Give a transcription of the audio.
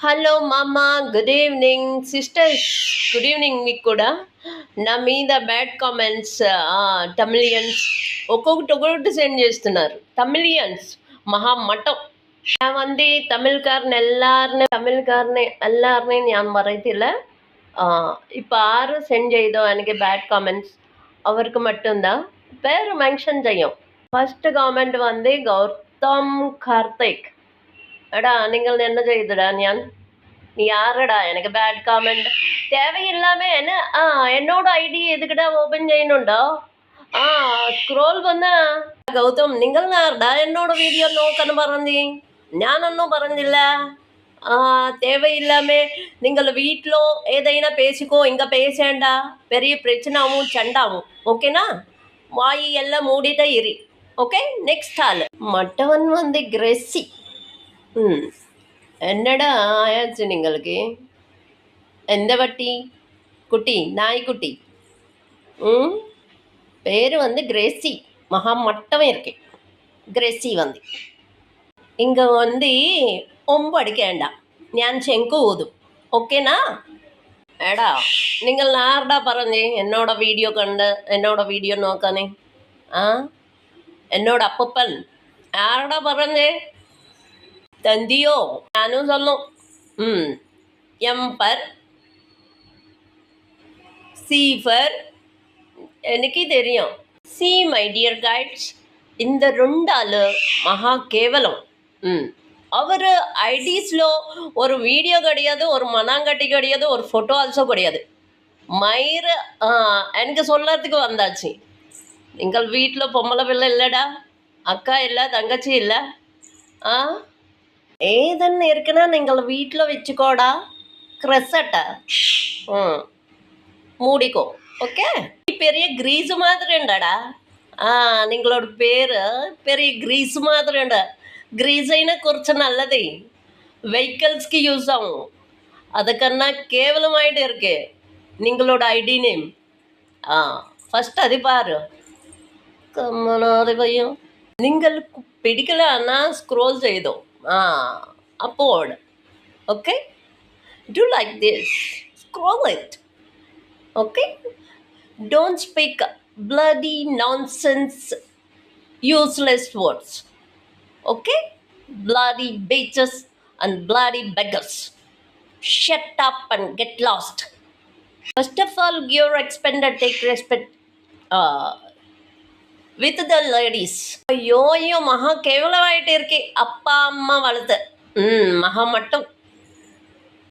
Hello మామ, good evening sisters, good evening మీకు కూడా. నా మీద బ్యాడ్ కామెంట్స్ తమిళియన్స్ ఒక్కొక్కటి సెండ్ చేస్తున్నారు. తమిళియన్స్ മഹാ മട്ടം. ഞാൻ വന്ന് തമിഴ്ക്കാരനെ എല്ലാവരുടെയും ഞാൻ പറയത്തില്ല. ഇപ്പോൾ ആര് സെൻഡ് ചെയ്തോ എനിക്ക് ബാഡ് കമൻസ് അവർക്ക് மட்டும்தான் பேர் மென்ஷன் செய்யும். ஃபர்ஸ்ட் கமெண்ட் வந்து கௌதம் கார்த்திக். എടാ നിങ്ങൾ என்ன ചെയ്തടാ நீ யாரடா எனக்கு பேட் காமெண்ட் தேவையில்லாம என்ன என்னோட ஐடி எதுக்கிட்ட ஓபன் ചെയ്യണുണ്ടോ? സ്ക്രോൾ വന്ന് ഗൗതം നിങ്ങൾ ആരടാ എന്നോട് വീഡിയോ നോക്കാൻ പറഞ്ഞ്? ഞാനൊന്നും പറഞ്ഞില്ല. தேவையில்லாம நீங்கள் வீட்டிலோ ஏதைனா பேசிக்கோ, இங்க பேசேண்ட பெரிய பிரச்சனாவும் சண்டாவும். ஓகேனா? வாய் எல்லாம் மூடிட்டே இரு. ஓகே, நெக்ஸ்ட் ஆள் மட்டவன் வந்து கிரெஸி. என்னடா ஆயாச்சு നിങ്ങൾക്ക്? எந்த வட்டி குட்டி நாய்க்குட்டி? பேர் வந்து கிரேசி. மகா மட்டமே இருக்கு கிரேசி வந்து. இங்கே வந்து ഒമ്പ് അടിക്കേണ്ട, ഞാൻ ചെങ്കു ഊതും. ഓക്കേനാ? എടാ നിങ്ങൾ ആരുടാ പറഞ്ഞേ എന്നോட വീഡിയോ കണ്ട് എന്നോட വീഡിയോ നോക്കാനേ? എന്നോട് അപ്പപ്പൻ ആരുടാ പറഞ്ഞേ? தந்தியோ நானும் சொல்லும். எம்பர் சீஃபர் எனக்கு தெரியும். சி மை டியர் கைட்ஸ், இந்த ரெண்டு ஆள் மகா கேவலம். அவர் ஐடிஸ்లో ஒரு வீடியோ கிடையாது, ஒரு மனாங்கட்டி கிடையாது, ஒரு ஃபோட்டோ ஆல்சோ கிடையாது. மயிறு எனக்கு சொல்கிறதுக்கு வந்தாச்சு. எங்கள் வீட்டில் பொம்பளை பிள்ளை இல்லைடா, அக்கா இல்லை, தங்கச்சி இல்லை. ஏதன்னு இருக்குன்னா நீங்கள் வீட்டில் வச்சுக்கோடா. கிரெசட்டை மூடிக்கோ. ஓகே, பெரிய கிரீஸு மாதிரி உண்டாடா. നിങ്ങളോட പേര് പെരിയ ഗ്രീസ് മാതിരി ഉണ്ട്. ഗ്രീസൈനെ കുറച്ച് നല്ലതേ വെഹിക്കിൾസ്ക്ക് യൂസ് ആവും. அதுக்கன்னா கேவலமாயிட்டு இருக்கு നിങ്ങളോட ஐடி நேம். ஃபஸ்ட் அது பாரு. കമ്മനാതെ പയ്യോ നിങ്ങൾക്ക് പിടിക്കലാന്നാ സ്ക്രോൾ ചെയ്തോ. upward. Okay, do like this, scroll it. Okay, don't speak bloody nonsense, useless words. Okay, bloody bitches and bloody beggars, shut up and get lost. First of all, give respect and take respect with the ladies. ஐயோ மகா கேவலமாயிட்டே இருக்கே. அப்பா அம்மா வளர்த்து மகா மட்டும்